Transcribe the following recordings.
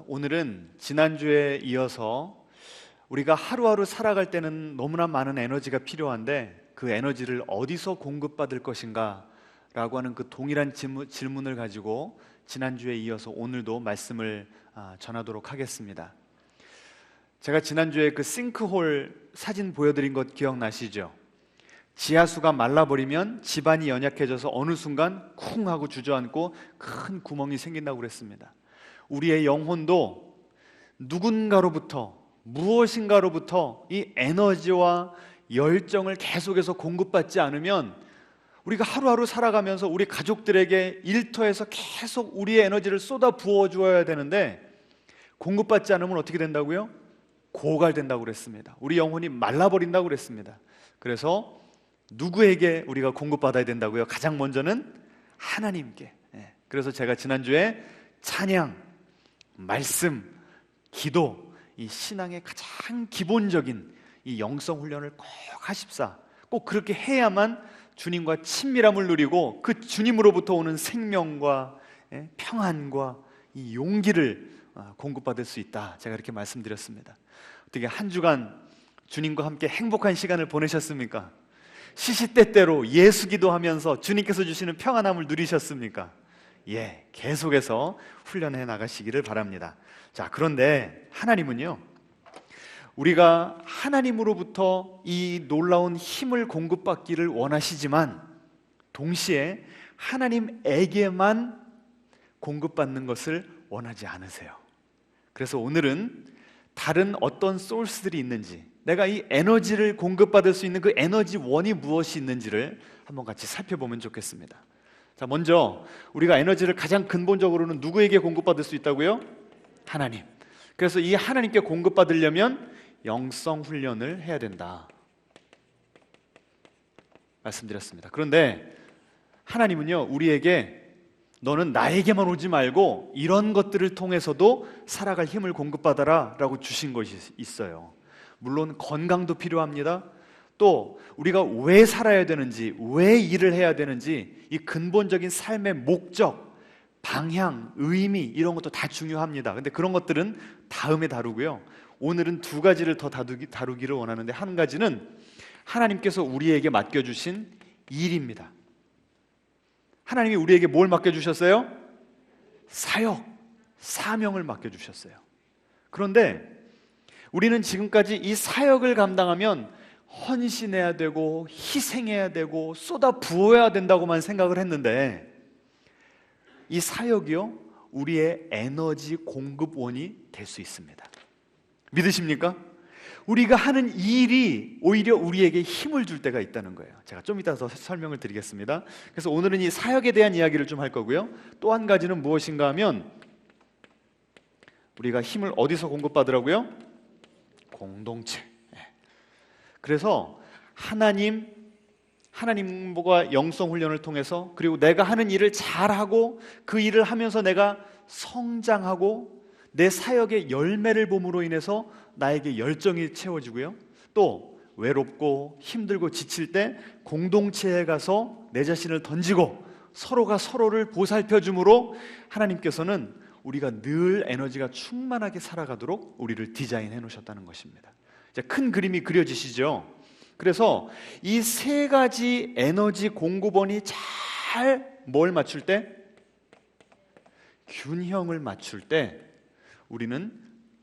오늘은 지난주에 이어서 우리가 하루하루 살아갈 때는 너무나 많은 에너지가 필요한데 그 에너지를 어디서 공급받을 것인가 라고 하는 그 동일한 질문을 가지고 지난주에 이어서 오늘도 말씀을 전하도록 하겠습니다. 제가 지난주에 그 싱크홀 사진 보여드린 것 기억나시죠? 지하수가 말라버리면 지반이 연약해져서 어느 순간 쿵 하고 주저앉고 큰 구멍이 생긴다고 그랬습니다. 우리의 영혼도 누군가로부터 무엇인가로부터 이 에너지와 열정을 계속해서 공급받지 않으면 우리가 하루하루 살아가면서 우리 가족들에게 일터에서 계속 우리의 에너지를 쏟아 부어 주어야 되는데 공급받지 않으면 어떻게 된다고요? 고갈된다고 그랬습니다. 우리 영혼이 말라버린다고 그랬습니다. 그래서 누구에게 우리가 공급받아야 된다고요? 가장 먼저는 하나님께. 그래서 제가 지난주에 찬양, 말씀, 기도, 이 신앙의 가장 기본적인 이 영성 훈련을 꼭 하십사. 꼭 그렇게 해야만 주님과 친밀함을 누리고 그 주님으로부터 오는 생명과 평안과 이 용기를 공급받을 수 있다. 제가 이렇게 말씀드렸습니다. 어떻게 한 주간 주님과 함께 행복한 시간을 보내셨습니까? 시시때때로 예수 기도하면서 주님께서 주시는 평안함을 누리셨습니까? 계속해서 훈련해 나가시기를 바랍니다. 자, 그런데 하나님은요, 우리가 하나님으로부터 이 놀라운 힘을 공급받기를 원하시지만 동시에 하나님에게만 공급받는 것을 원하지 않으세요. 그래서 오늘은 다른 어떤 소스들이 있는지, 내가 이 에너지를 공급받을 수 있는 그 에너지원이 무엇이 있는지를 한번 같이 살펴보면 좋겠습니다. 자, 먼저 우리가 에너지를 가장 근본적으로는 누구에게 공급받을 수 있다고요? 하나님. 그래서 이 하나님께 공급받으려면 영성 훈련을 해야 된다 말씀드렸습니다. 그런데 하나님은요, 우리에게 너는 나에게만 오지 말고 이런 것들을 통해서도 살아갈 힘을 공급받아라 라고 주신 것이 있어요. 물론 건강도 필요합니다. 또 우리가 왜 살아야 되는지, 왜 일을 해야 되는지, 이 근본적인 삶의 목적, 방향, 의미 이런 것도 다 중요합니다. 근데 그런 것들은 다음에 다루고요. 오늘은 두 가지를 더 다루기를 원하는데, 한 가지는 하나님께서 우리에게 맡겨주신 일입니다. 하나님이 우리에게 뭘 맡겨주셨어요? 사역, 사명을 맡겨주셨어요. 그런데 우리는 지금까지 이 사역을 감당하면 헌신해야 되고 희생해야 되고 쏟아 부어야 된다고만 생각을 했는데, 이 사역이요, 우리의 에너지 공급원이 될 수 있습니다. 믿으십니까? 우리가 하는 일이 오히려 우리에게 힘을 줄 때가 있다는 거예요. 제가 좀 이따 더 설명을 드리겠습니다. 그래서 오늘은 이 사역에 대한 이야기를 좀 할 거고요. 또 한 가지는 무엇인가 하면, 우리가 힘을 어디서 공급받으라고요? 공동체. 그래서 하나님과 영성 훈련을 통해서, 그리고 내가 하는 일을 잘하고 그 일을 하면서 내가 성장하고 내 사역의 열매를 봄으로 인해서 나에게 열정이 채워지고요. 또 외롭고 힘들고 지칠 때 공동체에 가서 내 자신을 던지고 서로가 서로를 보살펴 줌으로 하나님께서는 우리가 늘 에너지가 충만하게 살아가도록 우리를 디자인해 놓으셨다는 것입니다. 이제 큰 그림이 그려지시죠? 그래서 이 세 가지 에너지 공급원이 잘 뭘 맞출 때? 균형을 맞출 때 우리는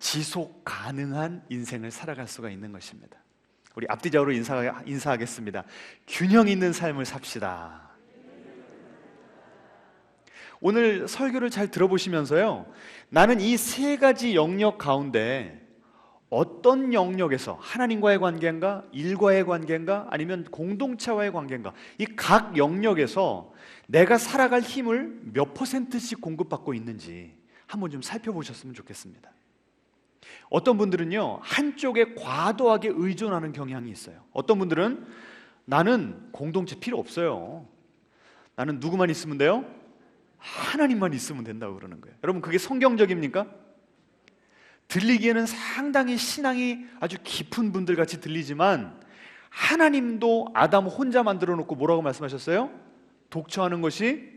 지속 가능한 인생을 살아갈 수가 있는 것입니다. 우리 앞뒤적으로 인사하겠습니다. 균형 있는 삶을 삽시다. 오늘 설교를 잘 들어보시면서요, 나는 이 세 가지 영역 가운데 어떤 영역에서, 하나님과의 관계인가, 일과의 관계인가, 아니면 공동체와의 관계인가, 이 각 영역에서 내가 살아갈 힘을 몇 %씩 공급받고 있는지 한번 좀 살펴보셨으면 좋겠습니다. 어떤 분들은요, 한쪽에 과도하게 의존하는 경향이 있어요. 어떤 분들은 나는 공동체 필요 없어요. 나는 누구만 있으면 돼요? 하나님만 있으면 된다고 그러는 거예요. 여러분, 그게 성경적입니까? 들리기에는 상당히 신앙이 아주 깊은 분들 같이 들리지만, 하나님도 아담 혼자 만들어 놓고 뭐라고 말씀하셨어요? 독처하는 것이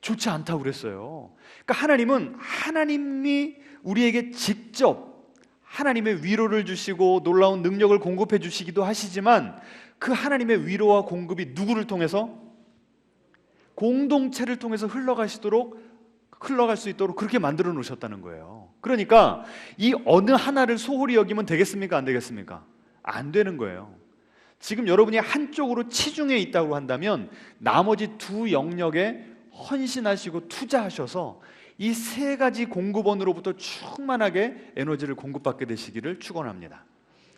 좋지 않다고 그랬어요. 그러니까 하나님은 하나님이 우리에게 직접 하나님의 위로를 주시고 놀라운 능력을 공급해 주시기도 하시지만 그 하나님의 위로와 공급이 누구를 통해서? 공동체를 통해서 흘러갈 수 있도록 그렇게 만들어 놓으셨다는 거예요. 그러니까 이 어느 하나를 소홀히 여기면 되겠습니까? 안 되겠습니까? 안 되는 거예요. 지금 여러분이 한쪽으로 치중해 있다고 한다면 나머지 두 영역에 헌신하시고 투자하셔서 이 세 가지 공급원으로부터 충만하게 에너지를 공급받게 되시기를 축원합니다.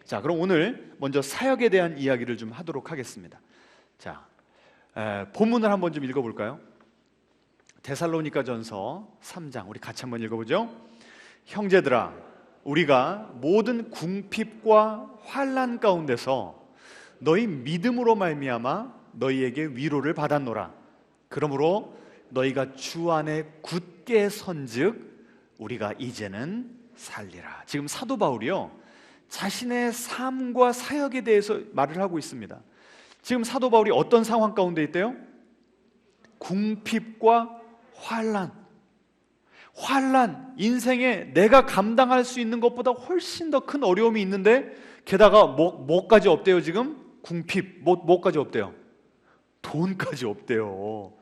자, 그럼 오늘 먼저 사역에 대한 이야기를 좀 하도록 하겠습니다. 자, 본문을 한번 좀 읽어볼까요? 데살로니가전서 3장 우리 같이 한번 읽어보죠. 형제들아, 우리가 모든 궁핍과 환난 가운데서 너희 믿음으로 말미암아 너희에게 위로를 받았노라. 그러므로 너희가 주 안에 굳게 선즉 우리가 이제는 살리라. 지금 사도 바울이요, 자신의 삶과 사역에 대해서 말을 하고 있습니다. 지금 사도 바울이 어떤 상황 가운데 있대요? 궁핍과 환난, 인생에 내가 감당할 수 있는 것보다 훨씬 더 큰 어려움이 있는데 게다가 뭐까지 없대요? 지금 궁핍, 뭐까지 없대요? 돈까지 없대요.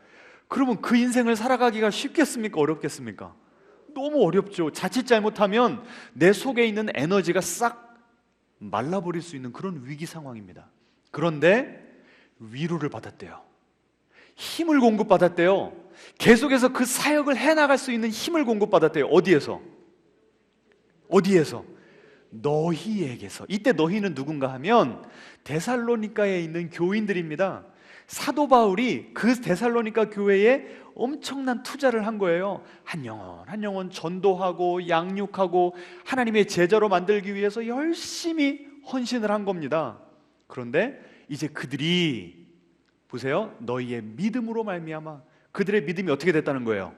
그러면 그 인생을 살아가기가 쉽겠습니까? 어렵겠습니까? 너무 어렵죠. 자칫 잘못하면 내 속에 있는 에너지가 싹 말라버릴 수 있는 그런 위기 상황입니다. 그런데 위로를 받았대요. 힘을 공급받았대요. 계속해서 그 사역을 해나갈 수 있는 힘을 공급받았대요. 어디에서? 너희에게서. 이때 너희는 누군가 하면 데살로니가에 있는 교인들입니다. 사도 바울이 그 데살로니가 교회에 엄청난 투자를 한 거예요. 한 영혼 전도하고 양육하고 하나님의 제자로 만들기 위해서 열심히 헌신을 한 겁니다. 그런데 이제 그들이 보세요, 너희의 믿음으로 말미암아 그들의 믿음이 어떻게 됐다는 거예요?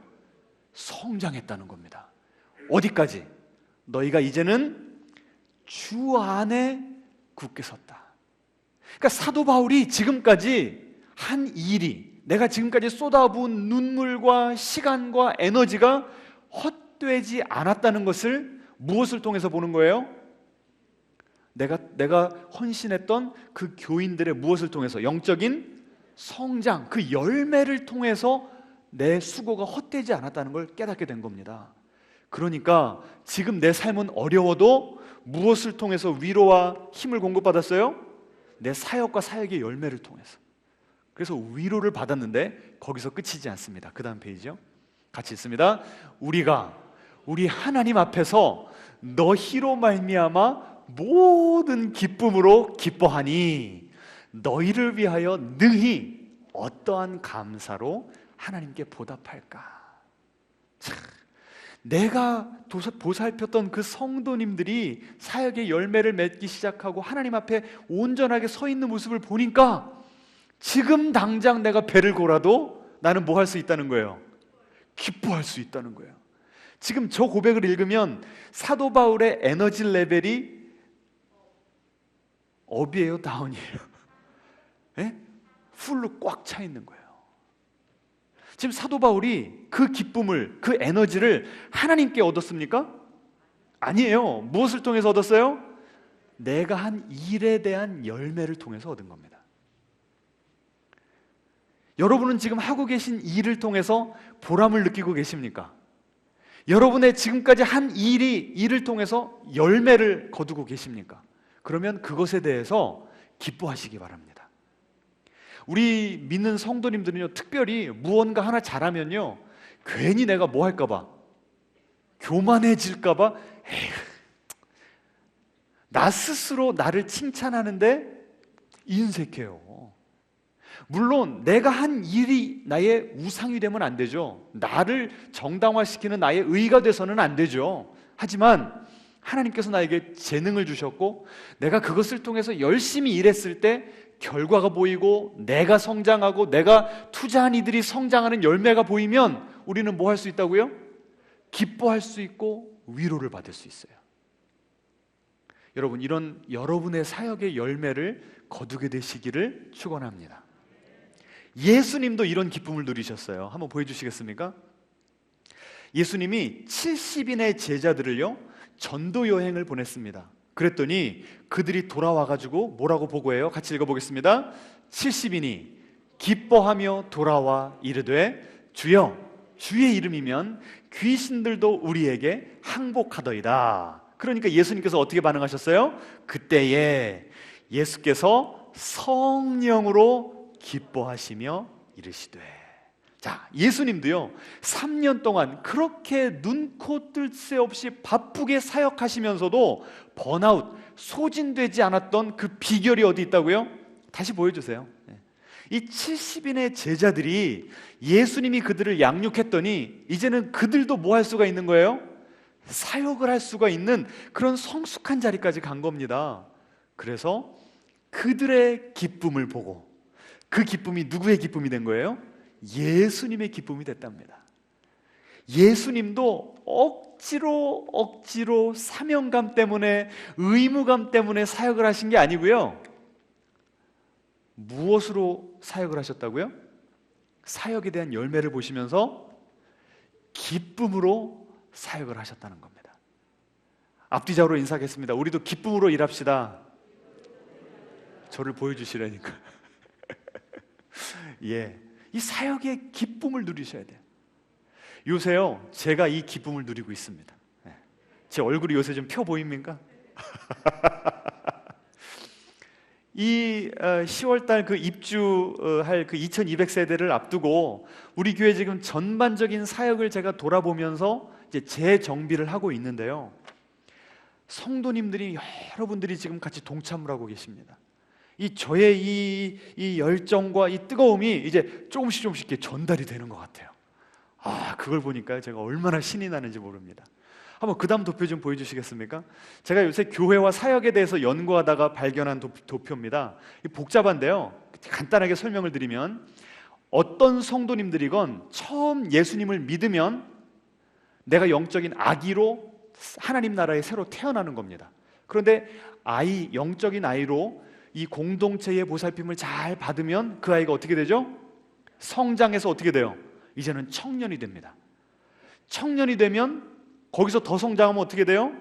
성장했다는 겁니다. 어디까지? 너희가 이제는 주 안에 굳게 섰다. 그러니까 사도 바울이 지금까지 한 일이, 내가 지금까지 쏟아부은 눈물과 시간과 에너지가 헛되지 않았다는 것을 무엇을 통해서 보는 거예요? 내가 헌신했던 그 교인들의 무엇을 통해서? 영적인 성장, 그 열매를 통해서 내 수고가 헛되지 않았다는 걸 깨닫게 된 겁니다. 그러니까 지금 내 삶은 어려워도 무엇을 통해서 위로와 힘을 공급받았어요? 내 사역과 사역의 열매를 통해서. 그래서 위로를 받았는데 거기서 끝이지 않습니다. 그 다음 페이지요. 같이 읽습니다. 우리 하나님 앞에서 너희로 말미암아 모든 기쁨으로 기뻐하니 너희를 위하여 능히 어떠한 감사로 하나님께 보답할까. 참, 내가 보살폈던 그 성도님들이 사역의 열매를 맺기 시작하고 하나님 앞에 온전하게 서 있는 모습을 보니까 지금 당장 내가 배를 골아도 나는 뭐 할 수 있다는 거예요? 기뻐할 수 있다는 거예요. 지금 저 고백을 읽으면 사도 바울의 에너지 레벨이 업이에요, 다운이에요? 예? 풀로 꽉 차 있는 거예요. 지금 사도 바울이 그 기쁨을, 그 에너지를 하나님께 얻었습니까? 아니에요. 무엇을 통해서 얻었어요? 내가 한 일에 대한 열매를 통해서 얻은 겁니다. 여러분은 지금 하고 계신 일을 통해서 보람을 느끼고 계십니까? 여러분의 지금까지 한 일을 통해서 열매를 거두고 계십니까? 그러면 그것에 대해서 기뻐하시기 바랍니다. 우리 믿는 성도님들은요, 특별히 무언가 하나 잘하면요, 괜히 내가 뭐 할까봐, 교만해질까봐, 나 스스로 나를 칭찬하는데 인색해요. 물론 내가 한 일이 나의 우상이 되면 안 되죠. 나를 정당화시키는 나의 의가 돼서는 안 되죠. 하지만 하나님께서 나에게 재능을 주셨고 내가 그것을 통해서 열심히 일했을 때 결과가 보이고 내가 성장하고 내가 투자한 이들이 성장하는 열매가 보이면 우리는 뭐 할 수 있다고요? 기뻐할 수 있고 위로를 받을 수 있어요. 여러분, 이런 여러분의 사역의 열매를 거두게 되시기를 축원합니다. 예수님도 이런 기쁨을 누리셨어요. 한번 보여주시겠습니까? 예수님이 70인의 제자들을요, 전도 여행을 보냈습니다. 그랬더니 그들이 돌아와가지고 뭐라고 보고해요? 같이 읽어보겠습니다. 70인이 기뻐하며 돌아와 이르되 주여, 주의 이름이면 귀신들도 우리에게 항복하더이다. 그러니까 예수님께서 어떻게 반응하셨어요? 그때에 예수께서 성령으로 기뻐하시며 이르시되. 자, 예수님도요 3년 동안 그렇게 눈코 뜰 새 없이 바쁘게 사역하시면서도 번아웃, 소진되지 않았던 그 비결이 어디 있다고요? 다시 보여주세요. 이 70인의 제자들이 예수님이 그들을 양육했더니 이제는 그들도 뭐 할 수가 있는 거예요? 사역을 할 수가 있는 그런 성숙한 자리까지 간 겁니다. 그래서 그들의 기쁨을 보고 그 기쁨이 누구의 기쁨이 된 거예요? 예수님의 기쁨이 됐답니다. 예수님도 억지로 사명감 때문에, 의무감 때문에 사역을 하신 게 아니고요, 무엇으로 사역을 하셨다고요? 사역에 대한 열매를 보시면서 기쁨으로 사역을 하셨다는 겁니다. 앞뒤자로 인사하겠습니다. 우리도 기쁨으로 일합시다. 저를 보여주시라니까. 예, 이 사역의 기쁨을 누리셔야 돼요. 요새요, 제가 이 기쁨을 누리고 있습니다. 제 얼굴이 요새 좀 펴 보입니까? 이 10월달 그 입주할 그 2200세대를 앞두고 우리 교회 지금 전반적인 사역을 제가 돌아보면서 이제 재정비를 하고 있는데요, 성도님들이 여러분들이 지금 같이 동참을 하고 계십니다. 이 저의 이 열정과 이 뜨거움이 이제 조금씩 이렇게 전달이 되는 것 같아요. 아, 그걸 보니까 제가 얼마나 신이 나는지 모릅니다. 한번 그 다음 도표 좀 보여주시겠습니까? 제가 요새 교회와 사역에 대해서 연구하다가 발견한 도표입니다. 복잡한데요, 간단하게 설명을 드리면, 어떤 성도님들이건 처음 예수님을 믿으면 내가 영적인 아기로 하나님 나라에 새로 태어나는 겁니다. 그런데 영적인 아이로 이 공동체의 보살핌을 잘 받으면 그 아이가 어떻게 되죠? 성장해서 어떻게 돼요? 이제는 청년이 됩니다. 청년이 되면 거기서 더 성장하면 어떻게 돼요?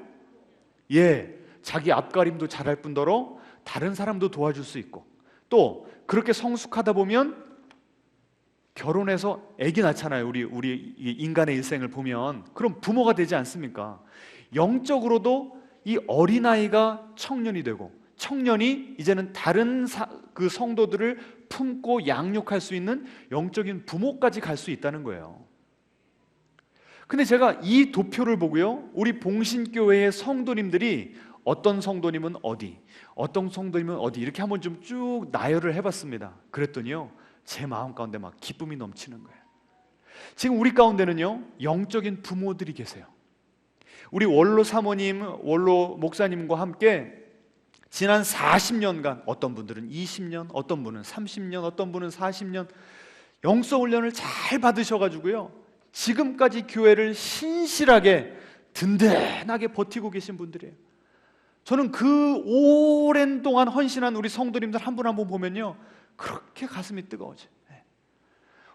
예, 자기 앞가림도 잘할 뿐더러 다른 사람도 도와줄 수 있고, 또 그렇게 성숙하다 보면 결혼해서 아기 낳잖아요. 우리 인간의 일생을 보면. 그럼 부모가 되지 않습니까? 영적으로도 이 어린아이가 청년이 되고, 청년이 이제는 다른 그 성도들을 품고 양육할 수 있는 영적인 부모까지 갈 수 있다는 거예요. 근데 제가 이 도표를 보고요, 우리 봉신교회의 성도님들이 어떤 성도님은 어디, 어떤 성도님은 어디, 이렇게 한번 좀 쭉 나열을 해봤습니다. 그랬더니요, 제 마음 가운데 막 기쁨이 넘치는 거예요. 지금 우리 가운데는요, 영적인 부모들이 계세요. 우리 원로 사모님, 원로 목사님과 함께 지난 40년간, 어떤 분들은 20년, 어떤 분은 30년, 어떤 분은 40년 영성 훈련을 잘 받으셔가지고요, 지금까지 교회를 신실하게 든든하게 버티고 계신 분들이에요. 저는 그 오랜 동안 헌신한 우리 성도님들 한 분 한 분 보면요, 그렇게 가슴이 뜨거워져요.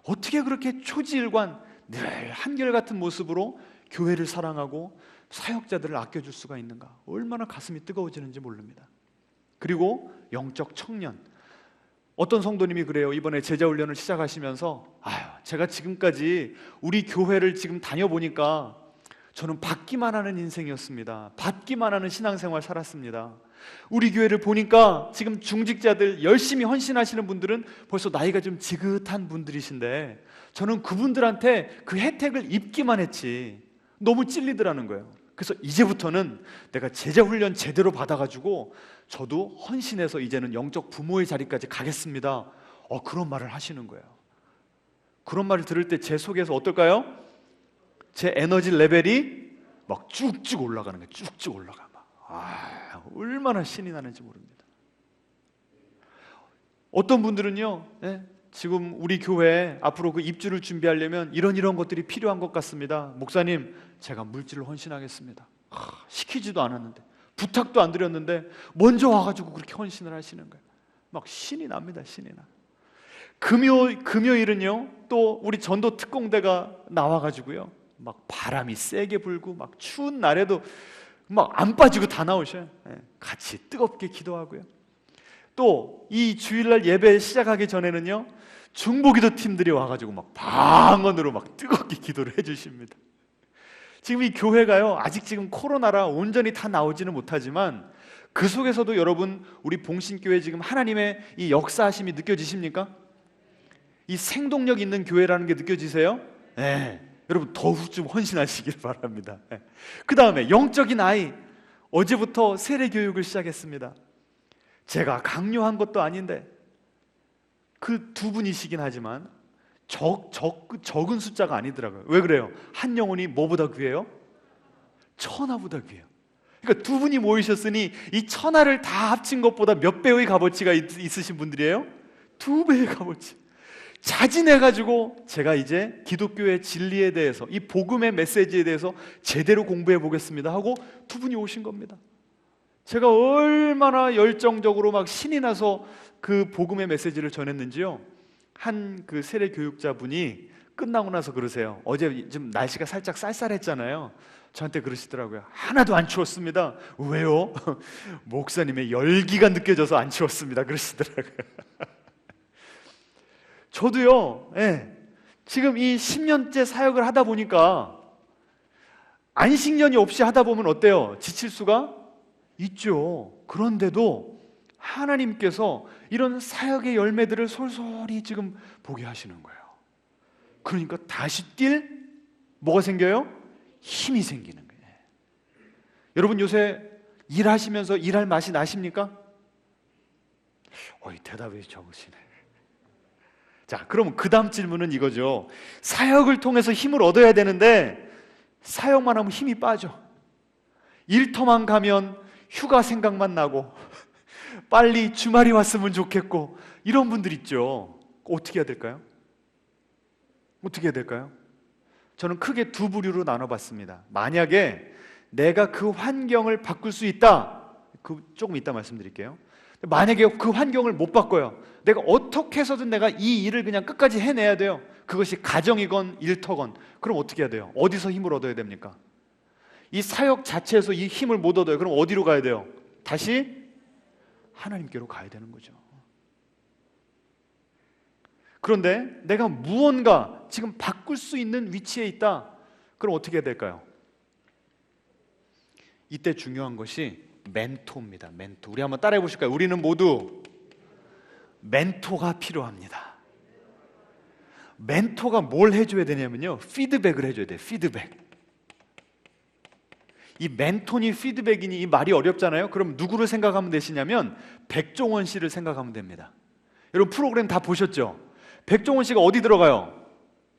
어떻게 그렇게 초지일관 늘 한결같은 모습으로 교회를 사랑하고 사역자들을 아껴줄 수가 있는가? 얼마나 가슴이 뜨거워지는지 모릅니다. 그리고 영적 청년, 어떤 성도님이 그래요. 이번에 제자훈련을 시작하시면서, 제가 지금까지 우리 교회를 지금 다녀보니까 저는 받기만 하는 인생이었습니다. 받기만 하는 신앙생활 살았습니다. 우리 교회를 보니까 지금 중직자들 열심히 헌신하시는 분들은 벌써 나이가 좀 지긋한 분들이신데 저는 그분들한테 그 혜택을 입기만 했지 너무 찔리더라는 거예요. 그래서 이제부터는 내가 제자훈련 제대로 받아가지고 저도 헌신해서 이제는 영적 부모의 자리까지 가겠습니다. 그런 말을 하시는 거예요. 그런 말을 들을 때 제 속에서 어떨까요? 제 에너지 레벨이 막 쭉쭉 올라가는 거예요. 쭉쭉 올라가. 얼마나 신이 나는지 모릅니다. 어떤 분들은요, 지금 우리 교회 앞으로 그 입주를 준비하려면 이런 것들이 필요한 것 같습니다. 목사님, 제가 물질을 헌신하겠습니다. 시키지도 않았는데, 부탁도 안 드렸는데 먼저 와가지고 그렇게 헌신을 하시는 거예요. 막 신이 납니다. 신이 나. 금요일은요, 또 우리 전도 특공대가 나와가지고요, 막 바람이 세게 불고 막 추운 날에도 막 안 빠지고 다 나오셔요. 같이 뜨겁게 기도하고요. 또 이 주일날 예배 시작하기 전에는요, 중보기도 팀들이 와가지고 막 방언으로 막 뜨겁게 기도를 해주십니다. 지금 이 교회가요, 아직 지금 코로나라 온전히 다 나오지는 못하지만 그 속에서도 여러분, 우리 봉신교회 지금 하나님의 이 역사하심이 느껴지십니까? 이 생동력 있는 교회라는 게 느껴지세요? 네. 여러분 더욱 좀 헌신하시길 바랍니다. 그 다음에 영적인 아이, 어제부터 세례 교육을 시작했습니다. 제가 강요한 것도 아닌데 그 두 분이시긴 하지만 적은 숫자가 아니더라고요. 왜 그래요? 한 영혼이 뭐보다 귀해요? 천하보다 귀해요. 그러니까 두 분이 모이셨으니 이 천하를 다 합친 것보다 몇 배의 값어치가 있으신 분들이에요? 2배의 값어치. 자진해가지고 제가 이제 기독교의 진리에 대해서, 이 복음의 메시지에 대해서 제대로 공부해 보겠습니다 하고 두 분이 오신 겁니다. 제가 얼마나 열정적으로 막 신이 나서 그 복음의 메시지를 전했는지요, 한 그 세례 교육자분이 끝나고 나서 그러세요. 어제 좀 날씨가 살짝 쌀쌀했잖아요. 저한테 그러시더라고요. 하나도 안 추웠습니다. 왜요? 목사님의 열기가 느껴져서 안 추웠습니다 그러시더라고요. 저도요, 지금 이 10년째 사역을 하다 보니까 안식년이 없이 하다 보면 어때요? 지칠 수가 있죠. 그런데도 하나님께서 이런 사역의 열매들을 솔솔히 지금 보게 하시는 거예요. 그러니까 다시 뛸 뭐가 생겨요? 힘이 생기는 거예요. 여러분 요새 일하시면서 일할 맛이 나십니까? 대답이 적으시네. 자, 그럼 그 다음 질문은 이거죠. 사역을 통해서 힘을 얻어야 되는데 사역만 하면 힘이 빠져. 일터만 가면 휴가 생각만 나고 빨리 주말이 왔으면 좋겠고, 이런 분들 있죠. 어떻게 해야 될까요? 어떻게 해야 될까요? 저는 크게 두 부류로 나눠봤습니다. 만약에 내가 그 환경을 바꿀 수 있다, 조금 이따 말씀드릴게요. 만약에 그 환경을 못 바꿔요. 내가 어떻게 해서든 내가 이 일을 그냥 끝까지 해내야 돼요. 그것이 가정이건 일터건. 그럼 어떻게 해야 돼요? 어디서 힘을 얻어야 됩니까? 이 사역 자체에서 이 힘을 못 얻어요. 그럼 어디로 가야 돼요? 다시 하나님께로 가야 되는 거죠. 그런데 내가 무언가 지금 바꿀 수 있는 위치에 있다. 그럼 어떻게 해야 될까요? 이때 중요한 것이 멘토입니다. 멘토. 우리 한번 따라해 보실까요? 우리는 모두 멘토가 필요합니다. 멘토가 뭘 해줘야 되냐면요, 피드백을 해줘야 돼요. 피드백. 이 멘토니 피드백이니 이 말이 어렵잖아요. 그럼 누구를 생각하면 되시냐면 백종원 씨를 생각하면 됩니다. 여러분 프로그램 다 보셨죠? 백종원 씨가 어디 들어가요?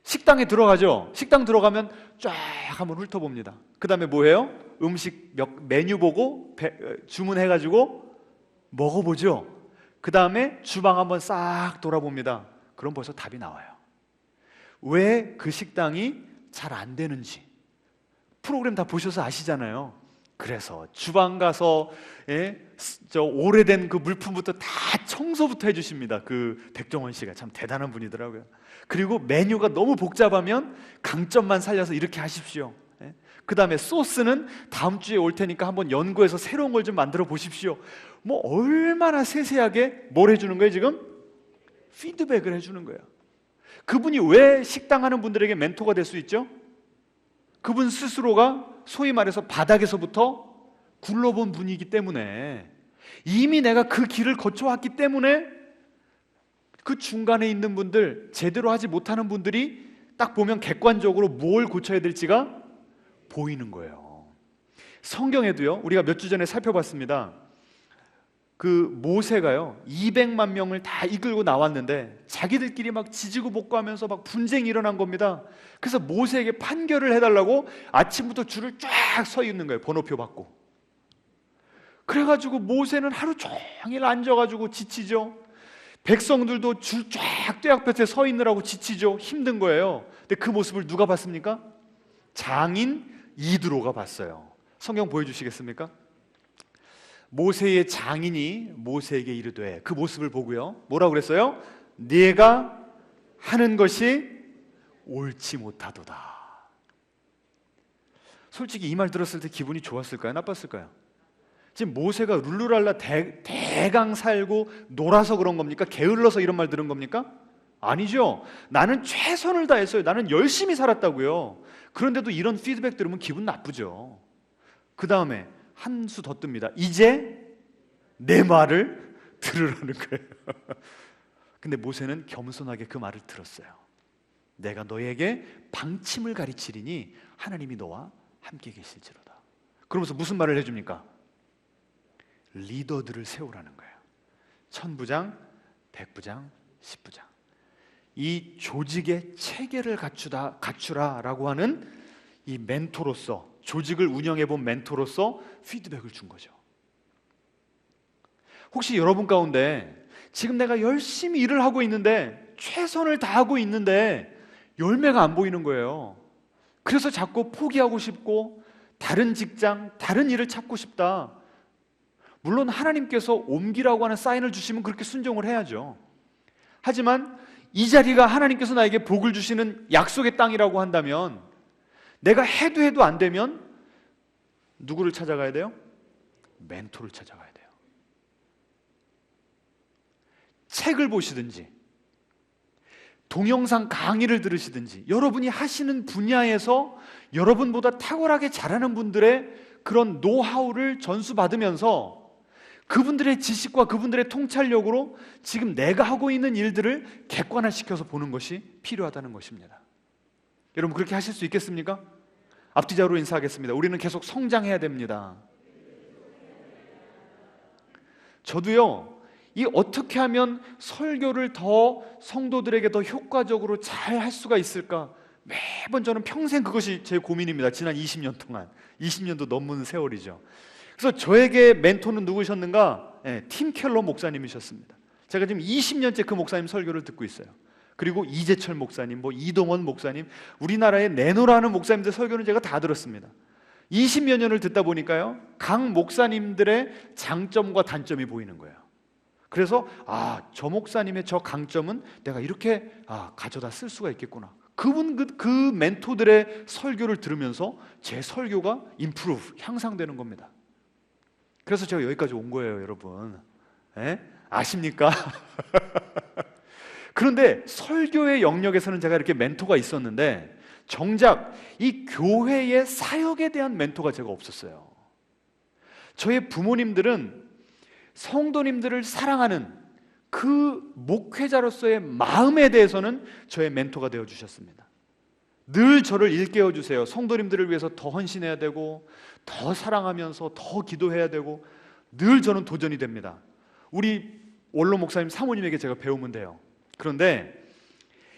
식당에 들어가죠. 식당 들어가면 쫙 한번 훑어봅니다. 그 다음에 뭐해요? 음식 메뉴 보고 주문해가지고 먹어보죠. 그 다음에 주방 한번 싹 돌아봅니다. 그럼 벌써 답이 나와요. 왜 그 식당이 잘 안 되는지 프로그램 다 보셔서 아시잖아요. 그래서 주방 가서 저 오래된 그 물품부터 다 청소부터 해주십니다. 그 백종원 씨가 참 대단한 분이더라고요. 그리고 메뉴가 너무 복잡하면 강점만 살려서 이렇게 하십시오. 그 다음에 소스는 다음 주에 올 테니까 한번 연구해서 새로운 걸 좀 만들어 보십시오. 뭐 얼마나 세세하게 뭘 해주는 거예요 지금? 피드백을 해주는 거예요. 그분이 왜 식당 하는 분들에게 멘토가 될 수 있죠? 그분 스스로가 소위 말해서 바닥에서부터 굴러본 분이기 때문에, 이미 내가 그 길을 거쳐왔기 때문에 그 중간에 있는 분들, 제대로 하지 못하는 분들이 딱 보면 객관적으로 뭘 고쳐야 될지가 보이는 거예요. 성경에도요, 우리가 몇 주 전에 살펴봤습니다. 그 모세가요 200만 명을 다 이끌고 나왔는데 자기들끼리 막 지지고 볶고하면서 막 분쟁이 일어난 겁니다. 그래서 모세에게 판결을 해달라고 아침부터 줄을 쫙 서 있는 거예요. 번호표 받고. 그래가지고 모세는 하루 종일 앉아가지고 지치죠. 백성들도 줄 쫙 떼약볕에 서 있느라고 지치죠. 힘든 거예요. 근데 그 모습을 누가 봤습니까? 장인 이드로가 봤어요. 성경 보여주시겠습니까? 모세의 장인이 모세에게 이르되, 그 모습을 보고요 뭐라고 그랬어요? 네가 하는 것이 옳지 못하도다. 솔직히 이 말 들었을 때 기분이 좋았을까요? 나빴을까요? 지금 모세가 룰루랄라 대강 살고 놀아서 그런 겁니까? 게을러서 이런 말 들은 겁니까? 아니죠. 나는 최선을 다했어요. 나는 열심히 살았다고요. 그런데도 이런 피드백 들으면 기분 나쁘죠. 그 다음에 한 수 더 뜹니다. 이제 내 말을 들으라는 거예요. 근데 모세는 겸손하게 그 말을 들었어요. 내가 너에게 방침을 가르치리니 하나님이 너와 함께 계실지로다. 그러면서 무슨 말을 해줍니까? 리더들을 세우라는 거예요. 천부장, 백부장, 십부장. 이 조직의 체계를 갖추라라고 하는 이 멘토로서, 조직을 운영해본 멘토로서 피드백을 준 거죠. 혹시 여러분 가운데 지금 내가 열심히 일을 하고 있는데, 최선을 다하고 있는데 열매가 안 보이는 거예요. 그래서 자꾸 포기하고 싶고 다른 직장, 다른 일을 찾고 싶다. 물론 하나님께서 옮기라고 하는 사인을 주시면 그렇게 순종을 해야죠. 하지만 이 자리가 하나님께서 나에게 복을 주시는 약속의 땅이라고 한다면, 내가 해도 안 되면 누구를 찾아가야 돼요? 멘토를 찾아가야 돼요. 책을 보시든지 동영상 강의를 들으시든지, 여러분이 하시는 분야에서 여러분보다 탁월하게 잘하는 분들의 그런 노하우를 전수받으면서 그분들의 지식과 그분들의 통찰력으로 지금 내가 하고 있는 일들을 객관화시켜서 보는 것이 필요하다는 것입니다. 여러분, 그렇게 하실 수 있겠습니까? 앞뒤자로 인사하겠습니다. 우리는 계속 성장해야 됩니다. 저도요, 이 어떻게 하면 설교를 더 성도들에게 더 효과적으로 잘 할 수가 있을까, 매번 저는 평생 그것이 제 고민입니다. 지난 20년 동안, 20년도 넘는 세월이죠. 그래서 저에게 멘토는 누구셨는가? 팀 켈러 목사님이셨습니다. 제가 지금 20년째 그 목사님 설교를 듣고 있어요. 그리고 이재철 목사님, 이동원 목사님, 우리나라에 내노라는 목사님들 설교는 제가 다 들었습니다. 20여 년을 듣다 보니까요, 각 목사님들의 장점과 단점이 보이는 거예요. 그래서 저 목사님의 저 강점은 내가 이렇게 가져다 쓸 수가 있겠구나. 그 멘토들의 설교를 들으면서 제 설교가 임프루브, 향상되는 겁니다. 그래서 제가 여기까지 온 거예요, 여러분. 아십니까? 그런데 설교의 영역에서는 제가 이렇게 멘토가 있었는데, 정작 이 교회의 사역에 대한 멘토가 제가 없었어요. 저의 부모님들은 성도님들을 사랑하는 그 목회자로서의 마음에 대해서는 저의 멘토가 되어 주셨습니다. 늘 저를 일깨워 주세요. 성도님들을 위해서 더 헌신해야 되고, 더 사랑하면서 더 기도해야 되고, 늘 저는 도전이 됩니다. 우리 원로 목사님 사모님에게 제가 배우면 돼요. 그런데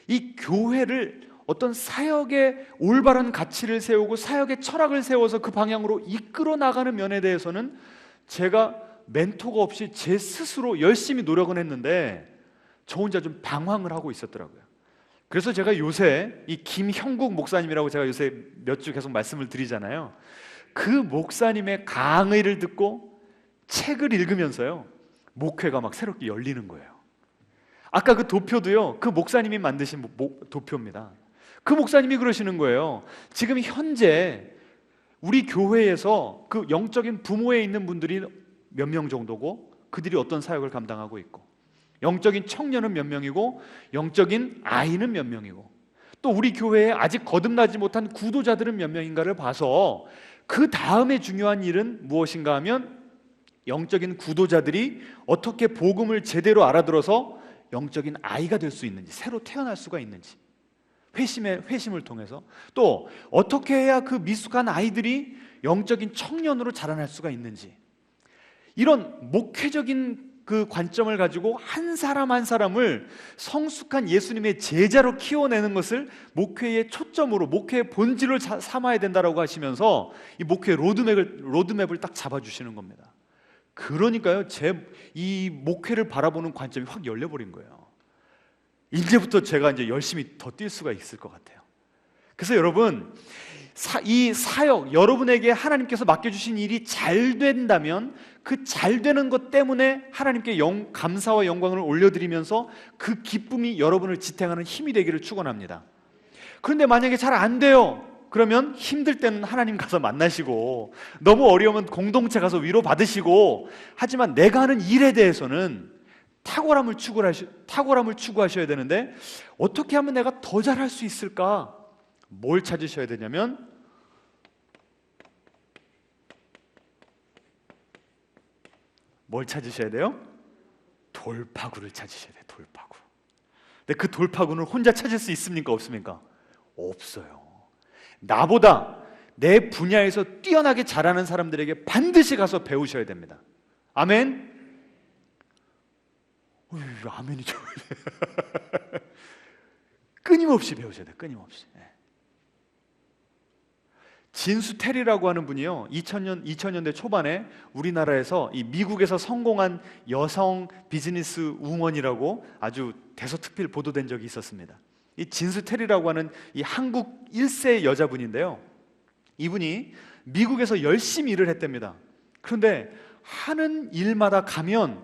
이 교회를 어떤 사역의 올바른 가치를 세우고 사역의 철학을 세워서 그 방향으로 이끌어 나가는 면에 대해서는 제가 멘토가 없이 제 스스로 열심히 노력은 했는데 저 혼자 좀 방황을 하고 있었더라고요. 그래서 제가 요새 이 김형국 목사님이라고 제가 요새 몇 주 계속 말씀을 드리잖아요. 그 목사님의 강의를 듣고 책을 읽으면서요, 목회가 막 새롭게 열리는 거예요. 아까 그 도표도요, 그 목사님이 만드신 도표입니다. 그 목사님이 그러시는 거예요. 지금 현재 우리 교회에서 그 영적인 부모에 있는 분들이 몇 명 정도고, 그들이 어떤 사역을 감당하고 있고, 영적인 청년은 몇 명이고, 영적인 아이는 몇 명이고, 또 우리 교회에 아직 거듭나지 못한 구도자들은 몇 명인가를 봐서 그 다음에 중요한 일은 무엇인가 하면 영적인 구도자들이 어떻게 복음을 제대로 알아들어서 영적인 아이가 될 수 있는지, 새로 태어날 수가 있는지, 회심을 통해서 또 어떻게 해야 그 미숙한 아이들이 영적인 청년으로 자라날 수가 있는지, 이런 목회적인 그 관점을 가지고 한 사람 한 사람을 성숙한 예수님의 제자로 키워내는 것을 목회의 초점으로, 목회의 본질을 삼아야 된다라고 하시면서 이 목회 로드맵을 딱 잡아주시는 겁니다. 그러니까요, 이 목회를 바라보는 관점이 확 열려버린 거예요. 이제부터 제가 이제 열심히 더 뛸 수가 있을 것 같아요. 그래서 여러분, 이 사역, 여러분에게 하나님께서 맡겨주신 일이 잘 된다면 그 잘 되는 것 때문에 하나님께 감사와 영광을 올려드리면서 그 기쁨이 여러분을 지탱하는 힘이 되기를 축원합니다. 그런데 만약에 잘 안 돼요. 그러면 힘들 때는 하나님 가서 만나시고, 너무 어려우면 공동체 가서 위로 받으시고, 하지만 내가 하는 일에 대해서는 탁월함을 추구하셔야 되는데, 어떻게 하면 내가 더 잘할 수 있을까? 뭘 찾으셔야 되냐면, 뭘 찾으셔야 돼요? 돌파구를 찾으셔야 돼요. 돌파구. 근데 그 돌파구는 혼자 찾을 수 있습니까? 없습니까? 없어요. 나보다 내 분야에서 뛰어나게 잘하는 사람들에게 반드시 가서 배우셔야 됩니다. 아멘? 아멘이죠. 끊임없이 배우셔야 돼요. 끊임없이. 진수 테리라고 하는 분이요, 2000년대 초반에 우리나라에서 이 미국에서 성공한 여성 비즈니스 우먼이라고 아주 대서특필 보도된 적이 있었습니다. 이 진수 테리라고 하는 이 한국 1세 여자분인데요, 이분이 미국에서 열심히 일을 했답니다. 그런데 하는 일마다 가면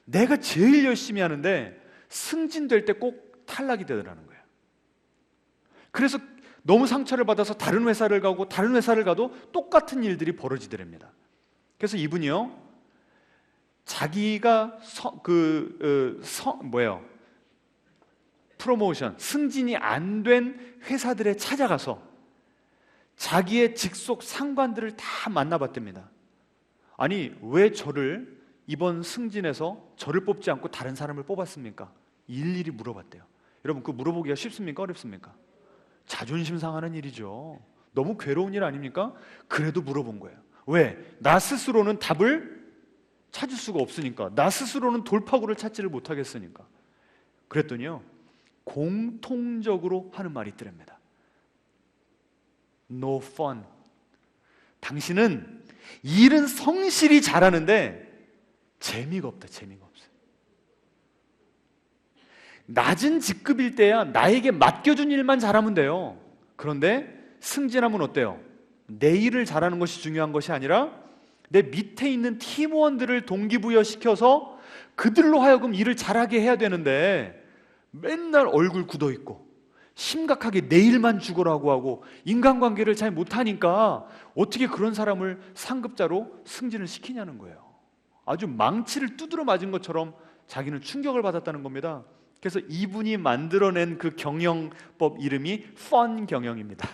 내가 제일 열심히 하는데 승진될 때 꼭 탈락이 되더라는 거예요. 그래서 너무 상처를 받아서 다른 회사를 가고 다른 회사를 가도 똑같은 일들이 벌어지더랍니다. 그래서 이분이요, 자기가 프로모션, 승진이 안 된 회사들에 찾아가서 자기의 직속 상관들을 다 만나봤답니다. 아니, 왜 저를 이번 승진에서 저를 뽑지 않고 다른 사람을 뽑았습니까? 일일이 물어봤대요. 여러분, 그 물어보기가 쉽습니까? 어렵습니까? 자존심 상하는 일이죠. 너무 괴로운 일 아닙니까? 그래도 물어본 거예요. 왜? 나 스스로는 답을 찾을 수가 없으니까. 나 스스로는 돌파구를 찾지를 못하겠으니까. 그랬더니요, 공통적으로 하는 말이 있더랍니다. No fun. 당신은 일은 성실히 잘하는데 재미가 없다. 재미가 없어요. 낮은 직급일 때야 나에게 맡겨준 일만 잘하면 돼요. 그런데 승진하면 어때요? 내 일을 잘하는 것이 중요한 것이 아니라 내 밑에 있는 팀원들을 동기부여시켜서 그들로 하여금 일을 잘하게 해야 되는데, 맨날 얼굴 굳어있고 심각하게 내 일만 죽으라고 하고 인간관계를 잘 못하니까 어떻게 그런 사람을 상급자로 승진을 시키냐는 거예요. 아주 망치를 두드려 맞은 것처럼 자기는 충격을 받았다는 겁니다. 그래서 이분이 만들어낸 그 경영법 이름이 펀 경영입니다.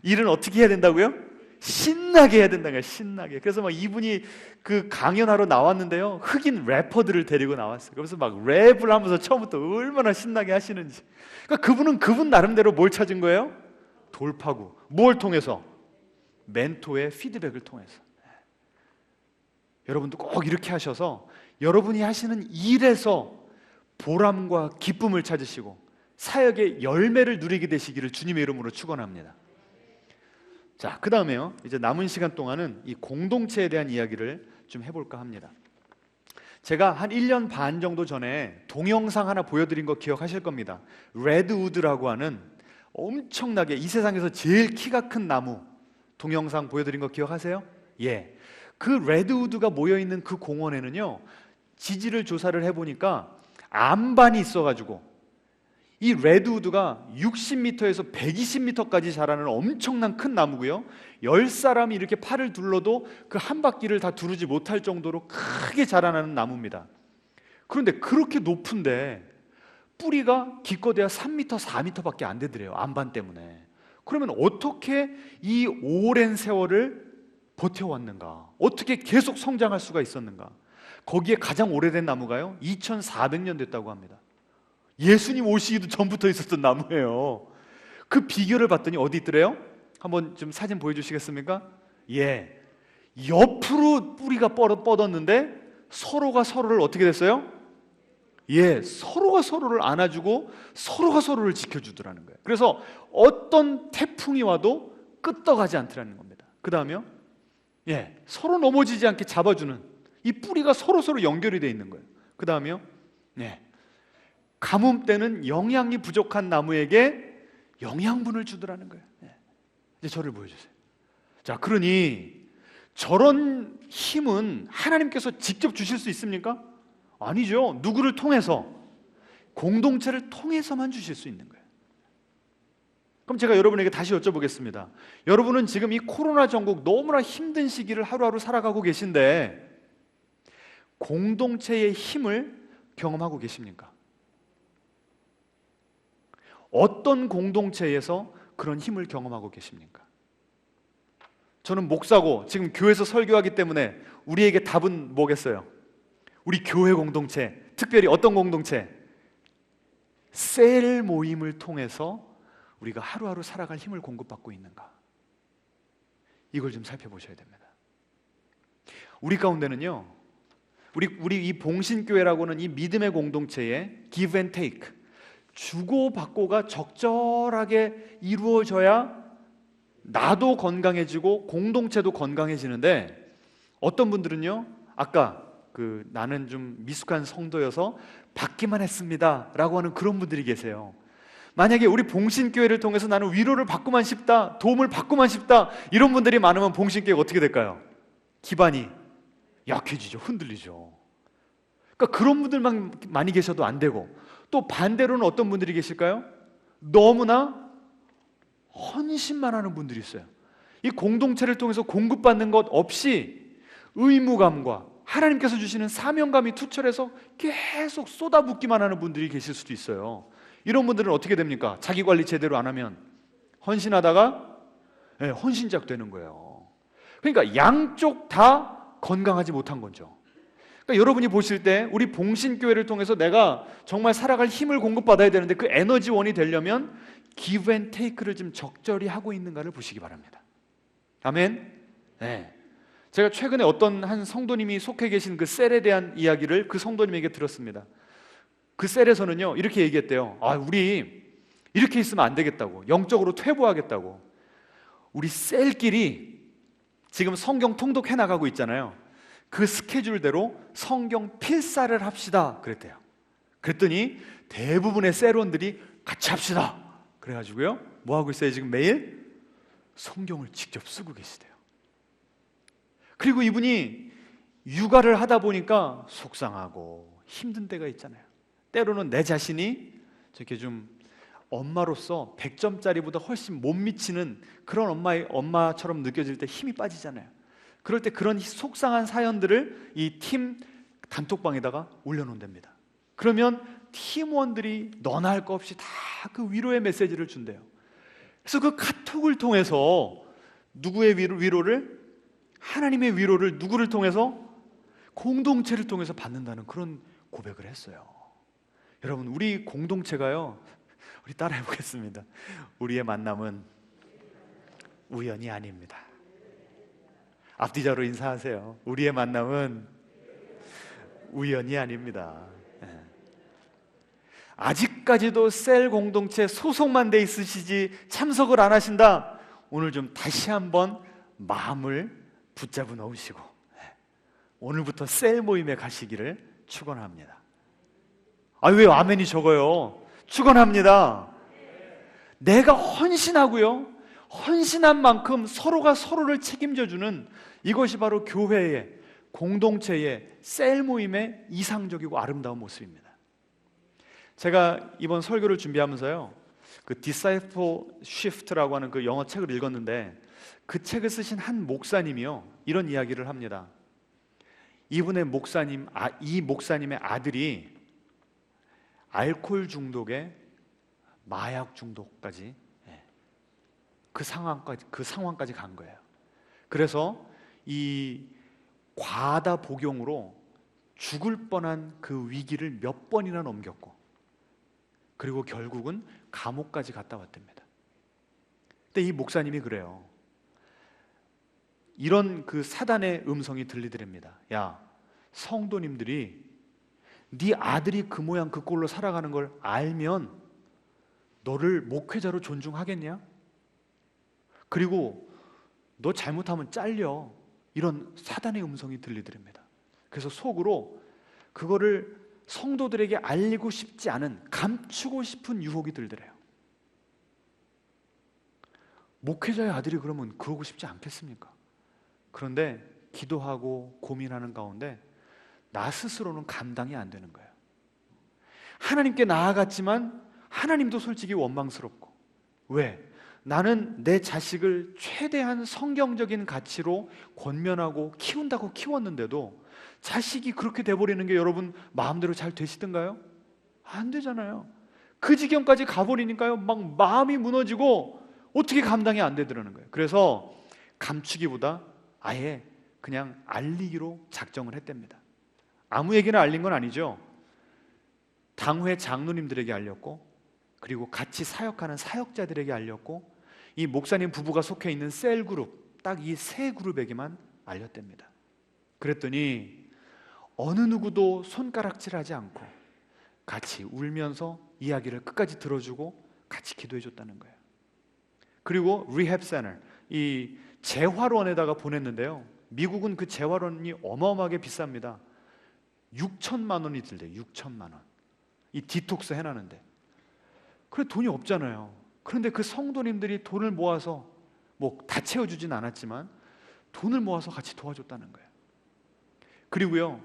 일은 어떻게 해야 된다고요? 신나게 해야 된다는 거예요. 신나게. 그래서 막 이분이 그 강연하러 나왔는데요, 흑인 래퍼들을 데리고 나왔어요. 그래서 막 랩을 하면서 처음부터 얼마나 신나게 하시는지. 그러니까 그분은 그분 나름대로 뭘 찾은 거예요? 돌파구. 뭘 통해서? 멘토의 피드백을 통해서. 여러분도 꼭 이렇게 하셔서 여러분이 하시는 일에서 보람과 기쁨을 찾으시고 사역의 열매를 누리게 되시기를 주님의 이름으로 축원합니다. 자, 그 다음에요, 이제 남은 시간 동안은 이 공동체에 대한 이야기를 좀 해볼까 합니다. 제가 한 1년 반 정도 전에 동영상 하나 보여드린 거 기억하실 겁니다. 레드우드라고 하는 엄청나게 이 세상에서 제일 키가 큰 나무 동영상 보여드린 거 기억하세요? 예. 그 레드우드가 모여있는 그 공원에는요, 지지를 조사를 해보니까 안반이 있어가지고 이 레드우드가 60m에서 120m까지 자라는 엄청난 큰 나무고요, 10사람이 이렇게 팔을 둘러도 그 한 바퀴를 다 두르지 못할 정도로 크게 자라나는 나무입니다. 그런데 그렇게 높은데 뿌리가 기껏해야 3m, 4m밖에 안 되더래요. 안반 때문에. 그러면 어떻게 이 오랜 세월을 버텨왔는가? 어떻게 계속 성장할 수가 있었는가? 거기에 가장 오래된 나무가요, 2400년 됐다고 합니다. 예수님 오시기도 전부터 있었던 나무예요. 그 비결을 봤더니 어디 있더래요? 한번 좀 사진 보여주시겠습니까? 예, 옆으로 뿌리가 뻗었는데 서로가 서로를 어떻게 됐어요? 예, 서로가 서로를 안아주고 서로가 서로를 지켜주더라는 거예요. 그래서 어떤 태풍이 와도 끄떡하지 않더라는 겁니다. 그 다음에요, 예, 서로 넘어지지 않게 잡아주는 이 뿌리가 서로 연결이 되어 있는 거예요. 그 다음에요, 예, 가뭄 때는 영양이 부족한 나무에게 영양분을 주더라는 거예요. 예. 이제 저를 보여주세요. 자, 그러니 저런 힘은 하나님께서 직접 주실 수 있습니까? 아니죠. 누구를 통해서? 공동체를 통해서만 주실 수 있는 거예요. 그럼 제가 여러분에게 다시 여쭤보겠습니다. 여러분은 지금 이 코로나 전국 너무나 힘든 시기를 하루하루 살아가고 계신데 공동체의 힘을 경험하고 계십니까? 어떤 공동체에서 그런 힘을 경험하고 계십니까? 저는 목사고 지금 교회에서 설교하기 때문에 우리에게 답은 뭐겠어요? 우리 교회 공동체, 특별히 어떤 공동체? 셀 모임을 통해서 우리가 하루하루 살아갈 힘을 공급받고 있는가? 이걸 좀 살펴보셔야 됩니다. 우리 가운데는요, 우리 이 봉신교회라고는 이 믿음의 공동체에 give and take, 주고받고가 적절하게 이루어져야 나도 건강해지고 공동체도 건강해지는데, 어떤 분들은요, 아까 나는 좀 미숙한 성도여서 받기만 했습니다 라고 하는 그런 분들이 계세요. 만약에 우리 봉신교회를 통해서 나는 위로를 받고만 싶다, 도움을 받고만 싶다, 이런 분들이 많으면 봉신교회가 어떻게 될까요? 기반이 약해지죠. 흔들리죠. 그러니까 그런 분들만 많이 계셔도 안 되고, 또 반대로는 어떤 분들이 계실까요? 너무나 헌신만 하는 분들이 있어요. 이 공동체를 통해서 공급받는 것 없이 의무감과 하나님께서 주시는 사명감이 투철해서 계속 쏟아붓기만 하는 분들이 계실 수도 있어요. 이런 분들은 어떻게 됩니까? 자기 관리 제대로 안 하면 헌신하다가 헌신작 되는 거예요. 그러니까 양쪽 다 건강하지 못한 거죠. 그러니까 여러분이 보실 때 우리 봉신교회를 통해서 내가 정말 살아갈 힘을 공급받아야 되는데 그 에너지원이 되려면 give and take를 좀 적절히 하고 있는가를 보시기 바랍니다. 아멘? 네. 제가 최근에 어떤 한 성도님이 속해 계신 그 셀에 대한 이야기를 그 성도님에게 들었습니다. 그 셀에서는요 이렇게 얘기했대요. 우리 이렇게 있으면 안 되겠다고, 영적으로 퇴보하겠다고. 우리 셀끼리 지금 성경 통독해 나가고 있잖아요. 그 스케줄대로 성경 필사를 합시다 그랬대요. 그랬더니 대부분의 셀원들이 같이 합시다 그래가지고요 뭐 하고 있어요? 지금 매일 성경을 직접 쓰고 계시대요. 그리고 이분이 육아를 하다 보니까 속상하고 힘든 때가 있잖아요. 때로는 내 자신이 저렇게 좀 엄마로서 100점짜리보다 훨씬 못 미치는 그런 엄마처럼 느껴질 때 힘이 빠지잖아요. 그럴 때 그런 속상한 사연들을 이 팀 단톡방에다가 올려놓는답니다. 그러면 팀원들이 너나 할 거 없이 다 그 위로의 메시지를 준대요. 그래서 그 카톡을 통해서 누구의 위로를, 하나님의 위로를 누구를 통해서? 공동체를 통해서 받는다는 그런 고백을 했어요. 여러분, 우리 공동체가요, 우리 따라해 보겠습니다. 우리의 만남은 우연이 아닙니다. 앞뒤자로 인사하세요. 우리의 만남은 우연이 아닙니다. 아직까지도 셀 공동체 소속만 돼 있으시지 참석을 안 하신다. 오늘 좀 다시 한번 마음을 붙잡아 놓으시고 오늘부터 셀 모임에 가시기를 축원합니다. 왜 아멘이 적어요? 축원합니다. 내가 헌신하고요, 헌신한 만큼 서로가 서로를 책임져주는 이것이 바로 교회의, 공동체의, 셀 모임의 이상적이고 아름다운 모습입니다. 제가 이번 설교를 준비하면서요 그 Discipleship라고 하는 그 영어 책을 읽었는데, 그 책을 쓰신 한 목사님이요 이런 이야기를 합니다. 이분의 이 목사님의 아들이 알코올 중독에 마약 중독까지, 그 상황까지 간 거예요. 그래서 이 과다 복용으로 죽을 뻔한 그 위기를 몇 번이나 넘겼고, 그리고 결국은 감옥까지 갔다 왔답니다. 근데 이 목사님이 그래요. 이런 그 사단의 음성이 들리더랍니다. 야, 성도님들이 네 아들이 그 모양 그 꼴로 살아가는 걸 알면 너를 목회자로 존중하겠냐? 그리고 너 잘못하면 잘려. 이런 사단의 음성이 들리더랍니다. 그래서 속으로 그거를 성도들에게 알리고 싶지 않은, 감추고 싶은 유혹이 들더래요. 목회자의 아들이 그러면 그러고 싶지 않겠습니까? 그런데 기도하고 고민하는 가운데 나 스스로는 감당이 안 되는 거예요. 하나님께 나아갔지만 하나님도 솔직히 원망스럽고. 왜? 나는 내 자식을 최대한 성경적인 가치로 권면하고 키운다고 키웠는데도 자식이 그렇게 돼버리는 게 여러분 마음대로 잘 되시던가요? 안 되잖아요. 그 지경까지 가버리니까요, 막 마음이 무너지고 어떻게 감당이 안 되더라는 거예요. 그래서 감추기보다 아예 그냥 알리기로 작정을 했답니다. 아무에게나 알린 건 아니죠. 당회 장로님들에게 알렸고, 그리고 같이 사역하는 사역자들에게 알렸고, 이 목사님 부부가 속해 있는 셀 그룹, 딱 이 세 그룹에게만 알렸답니다. 그랬더니 어느 누구도 손가락질하지 않고 같이 울면서 이야기를 끝까지 들어주고 같이 기도해 줬다는 거예요. 그리고 리헵 센터, 이 재활원에다가 보냈는데요, 미국은 그 재활원이 어마어마하게 비쌉니다. 6천만 원이 들대요. 6천만 원. 이 디톡스 해놨는데. 그래, 돈이 없잖아요. 그런데 그 성도님들이 돈을 모아서, 뭐 다 채워주진 않았지만 돈을 모아서 같이 도와줬다는 거예요. 그리고요,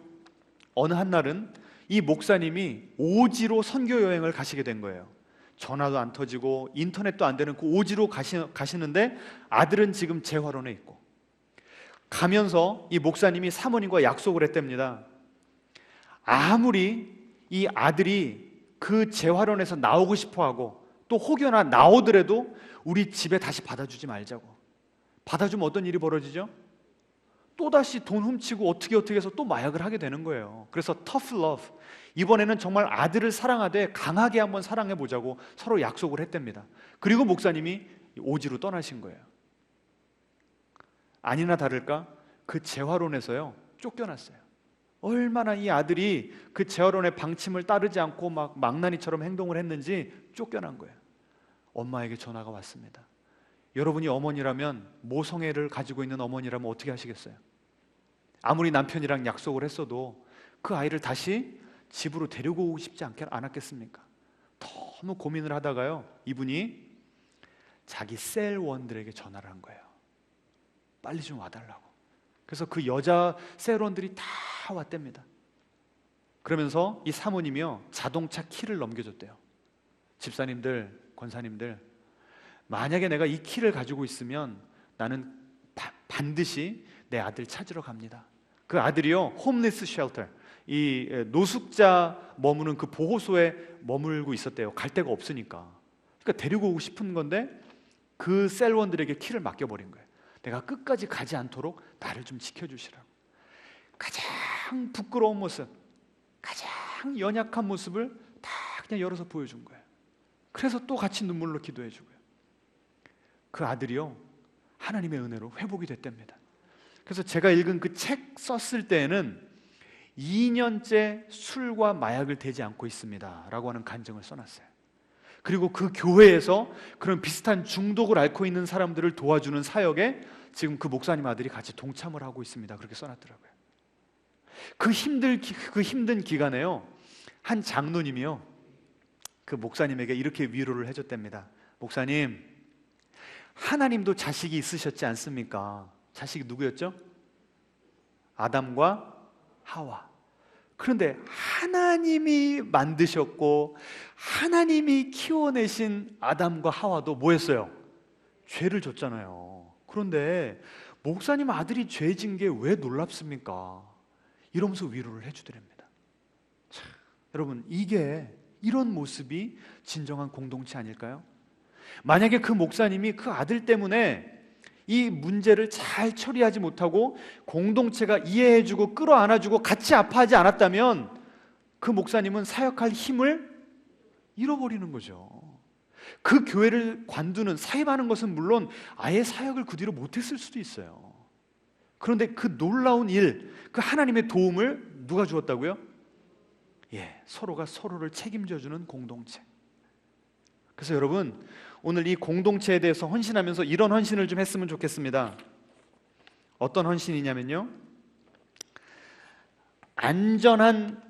어느 한날은 이 목사님이 오지로 선교 여행을 가시게 된 거예요. 전화도 안 터지고 인터넷도 안 되는 그 오지로 가시는데 아들은 지금 재활원에 있고, 가면서 이 목사님이 사모님과 약속을 했답니다. 아무리 이 아들이 그 재활원에서 나오고 싶어하고 또 혹여나 나오더라도 우리 집에 다시 받아주지 말자고. 받아주면 어떤 일이 벌어지죠? 또다시 돈 훔치고 어떻게 해서 또 마약을 하게 되는 거예요. 그래서 tough love, 이번에는 정말 아들을 사랑하되 강하게 한번 사랑해보자고 서로 약속을 했답니다. 그리고 목사님이 오지로 떠나신 거예요. 아니나 다를까 그 재활원에서요 쫓겨났어요. 얼마나 이 아들이 그 재활원의 방침을 따르지 않고 막 망나니처럼 행동을 했는지 쫓겨난 거예요. 엄마에게 전화가 왔습니다. 여러분이 어머니라면, 모성애를 가지고 있는 어머니라면 어떻게 하시겠어요? 아무리 남편이랑 약속을 했어도 그 아이를 다시 집으로 데리고 오고 싶지 않았겠습니까? 너무 고민을 하다가요, 이분이 자기 셀원들에게 전화를 한 거예요. 빨리 좀 와달라고. 그래서 그 여자 셀원들이 다 왔답니다. 그러면서 이 사모님이요 자동차 키를 넘겨줬대요. 집사님들, 권사님들, 만약에 내가 이 키를 가지고 있으면 나는 반드시 내 아들 찾으러 갑니다. 그 아들이요 홈리스 쉘터, 이 노숙자 머무는 그 보호소에 머물고 있었대요. 갈 데가 없으니까. 그러니까 데리고 오고 싶은 건데 그 셀원들에게 키를 맡겨버린 거예요. 내가 끝까지 가지 않도록 나를 좀 지켜주시라고. 가장 부끄러운 모습, 가장 연약한 모습을 다 그냥 열어서 보여준 거예요. 그래서 또 같이 눈물로 기도해 주고요. 그 아들이요 하나님의 은혜로 회복이 됐답니다. 그래서 제가 읽은 그 책 썼을 때에는 2년째 술과 마약을 대지 않고 있습니다 라고 하는 간증을 써놨어요. 그리고 그 교회에서 그런 비슷한 중독을 앓고 있는 사람들을 도와주는 사역에 지금 그 목사님 아들이 같이 동참을 하고 있습니다. 그렇게 써놨더라고요. 그 힘든 기간에요 한 장로님이요 그 목사님에게 이렇게 위로를 해줬답니다. 목사님, 하나님도 자식이 있으셨지 않습니까? 자식이 누구였죠? 아담과 하와. 그런데 하나님이 만드셨고 하나님이 키워내신 아담과 하와도 뭐였어요? 죄를 졌잖아요. 그런데 목사님 아들이 죄 진 게 왜 놀랍습니까? 이러면서 위로를 해주더랍니다. 참, 여러분, 이런 모습이 진정한 공동체 아닐까요? 만약에 그 목사님이 그 아들 때문에 이 문제를 잘 처리하지 못하고 공동체가 이해해주고 끌어안아주고 같이 아파하지 않았다면 그 목사님은 사역할 힘을 잃어버리는 거죠. 그 교회를 관두는, 사임하는 것은 물론 아예 사역을 그 뒤로 못했을 수도 있어요. 그런데 그 놀라운 일, 그 하나님의 도움을 누가 주었다고요? 서로가 서로를 책임져주는 공동체. 그래서 여러분, 오늘 이 공동체에 대해서 헌신하면서 이런 헌신을 좀 했으면 좋겠습니다. 어떤 헌신이냐면요, 안전한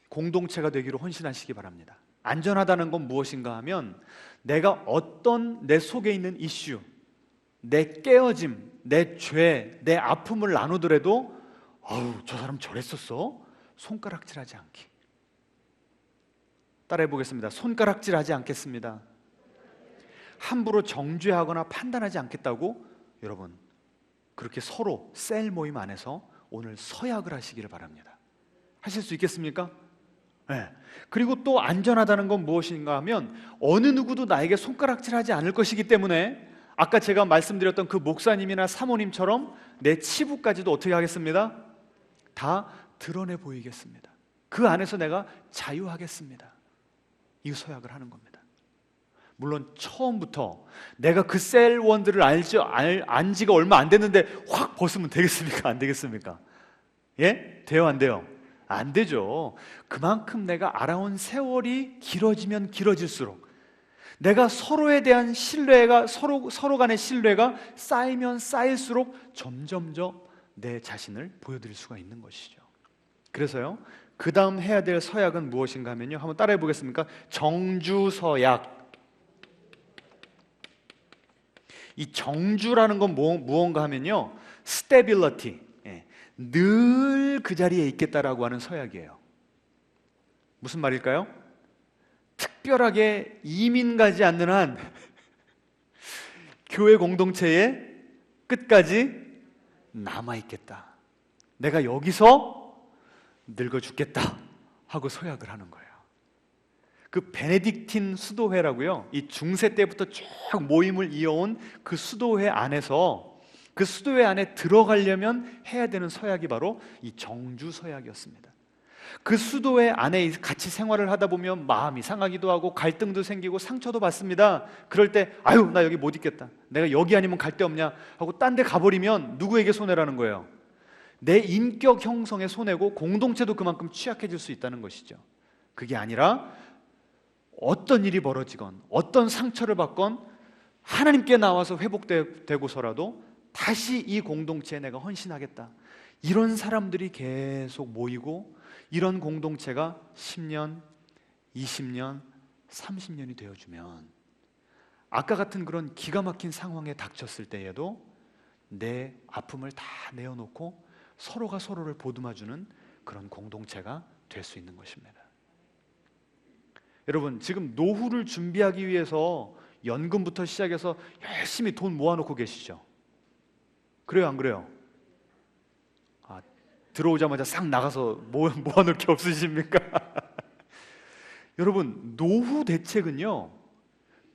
공동체가 되기로 헌신하시기 바랍니다. 안전하다는 건 무엇인가 하면 내가 어떤 내 속에 있는 이슈, 내 깨어짐, 내 죄, 내 아픔을 나누더라도 저 사람 저랬었어? 손가락질하지 않기. 따라해 보겠습니다. 손가락질하지 않겠습니다. 함부로 정죄하거나 판단하지 않겠다고 여러분 그렇게 서로 셀 모임 안에서 오늘 서약을 하시기를 바랍니다. 하실 수 있겠습니까? 네. 그리고 또 안전하다는 건 무엇인가 하면 어느 누구도 나에게 손가락질하지 않을 것이기 때문에 아까 제가 말씀드렸던 그 목사님이나 사모님처럼 내 치부까지도 어떻게 하겠습니다? 다 드러내 보이겠습니다. 그 안에서 내가 자유하겠습니다. 이 서약을 하는 겁니다. 물론 처음부터 내가 그 셀원들을 안 지가 얼마 안 됐는데 확 벗으면 되겠습니까? 안 되겠습니까? 예? 돼요? 안 돼요? 안 되죠. 그만큼 내가 알아온 세월이 길어지면 길어질수록 내가 서로에 대한 신뢰가 서로 간의 신뢰가 쌓이면 쌓일수록 점점점 내 자신을 보여드릴 수가 있는 것이죠. 그래서요, 그 다음 해야 될 서약은 무엇인가 하면요, 한번 따라해 보겠습니까? 정주서약. 이 정주라는 건 무언가 하면요, stability, 늘 그 자리에 있겠다라고 하는 서약이에요. 무슨 말일까요? 특별하게 이민 가지 않는 한 교회 공동체에 끝까지 남아있겠다. 내가 여기서 늙어 죽겠다 하고 서약을 하는 거예요. 그 베네딕틴 수도회라고요, 이 중세 때부터 쭉 모임을 이어온 그 수도회 안에서 그 수도회 안에 들어가려면 해야 되는 서약이 바로 이 정주 서약이었습니다. 그 수도회 안에 같이 생활을 하다 보면 마음이 상하기도 하고 갈등도 생기고 상처도 받습니다. 그럴 때 나 여기 못 있겠다, 내가 여기 아니면 갈 데 없냐 하고 딴 데 가버리면 누구에게 손해라는 거예요? 내 인격 형성에 손해고 공동체도 그만큼 취약해질 수 있다는 것이죠. 그게 아니라 어떤 일이 벌어지건 어떤 상처를 받건 하나님께 나와서 회복되고서라도 다시 이 공동체에 내가 헌신하겠다, 이런 사람들이 계속 모이고 이런 공동체가 10년, 20년, 30년이 되어주면 아까 같은 그런 기가 막힌 상황에 닥쳤을 때에도 내 아픔을 다 내어놓고 서로가 서로를 보듬어주는 그런 공동체가 될 수 있는 것입니다. 여러분, 지금 노후를 준비하기 위해서 연금부터 시작해서 열심히 돈 모아놓고 계시죠? 그래요, 안 그래요? 들어오자마자 싹 나가서 모아놓을 게 없으십니까? 여러분, 노후 대책은요,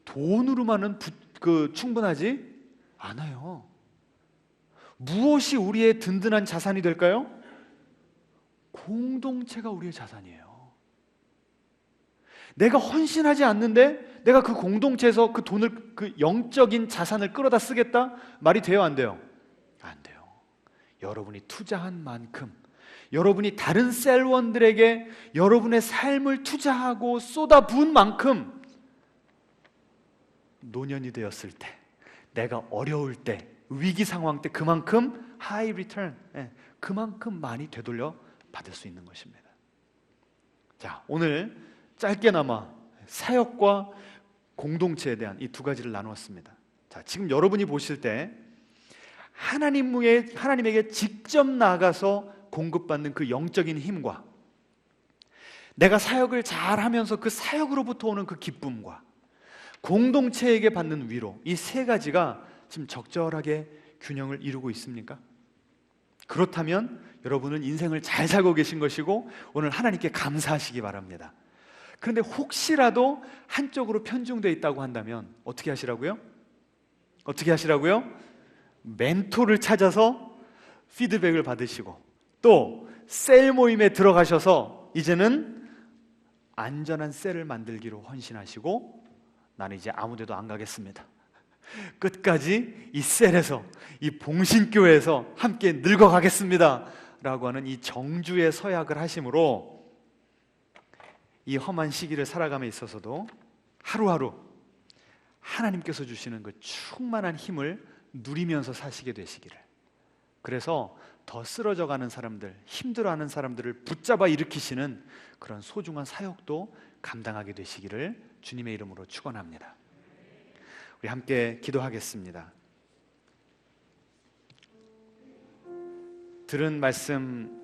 돈으로만은 충분하지 않아요. 무엇이 우리의 든든한 자산이 될까요? 공동체가 우리의 자산이에요. 내가 헌신하지 않는데 내가 그 공동체에서 그 돈을, 그 영적인 자산을 끌어다 쓰겠다? 말이 돼요, 안 돼요? 안 돼요. 여러분이 투자한 만큼, 여러분이 다른 셀원들에게 여러분의 삶을 투자하고 쏟아부은 만큼 노년이 되었을 때, 내가 어려울 때, 위기 상황 때 그만큼 하이 리턴, 그만큼 많이 되돌려 받을 수 있는 것입니다. 자, 오늘 짧게나마 사역과 공동체에 대한 이 두 가지를 나누었습니다. 자, 지금 여러분이 보실 때 하나님에게 직접 나가서 공급받는 그 영적인 힘과 내가 사역을 잘하면서 그 사역으로부터 오는 그 기쁨과 공동체에게 받는 위로, 이 세 가지가 지금 적절하게 균형을 이루고 있습니까? 그렇다면 여러분은 인생을 잘 살고 계신 것이고 오늘 하나님께 감사하시기 바랍니다. 그런데 혹시라도 한쪽으로 편중되어 있다고 한다면 어떻게 하시라고요? 어떻게 하시라고요? 멘토를 찾아서 피드백을 받으시고 또 셀 모임에 들어가셔서 이제는 안전한 셀을 만들기로 헌신하시고 나는 이제 아무 데도 안 가겠습니다, 끝까지 이 셀에서, 이 봉신교회에서 함께 늙어가겠습니다 라고 하는 이 정주의 서약을 하심으로 이 험한 시기를 살아감에 있어서도 하루하루 하나님께서 주시는 그 충만한 힘을 누리면서 사시게 되시기를 그래서 더 쓰러져가는 사람들, 힘들어하는 사람들을 붙잡아 일으키시는 그런 소중한 사역도 감당하게 되시기를 주님의 이름으로 축원합니다. 우리 함께 기도하겠습니다. 들은 말씀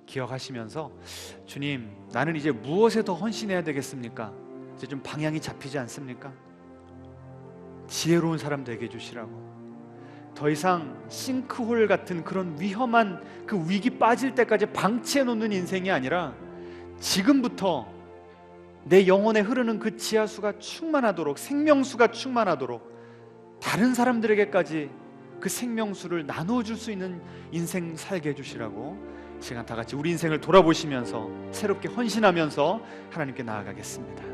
기억하시면서, 주님, 나는 이제 무엇에 더 헌신해야 되겠습니까? 이제 좀 방향이 잡히지 않습니까? 지혜로운 사람 되게 해주시라고. 더 이상 싱크홀 같은 그런 위험한 그 위기 빠질 때까지 방치해 놓는 인생이 아니라 지금부터 내 영혼에 흐르는 그 지하수가 충만하도록, 생명수가 충만하도록 다른 사람들에게까지 그 생명수를 나누어줄 수 있는 인생 살게 해주시라고 시간 다 같이 우리 인생을 돌아보시면서 새롭게 헌신하면서 하나님께 나아가겠습니다.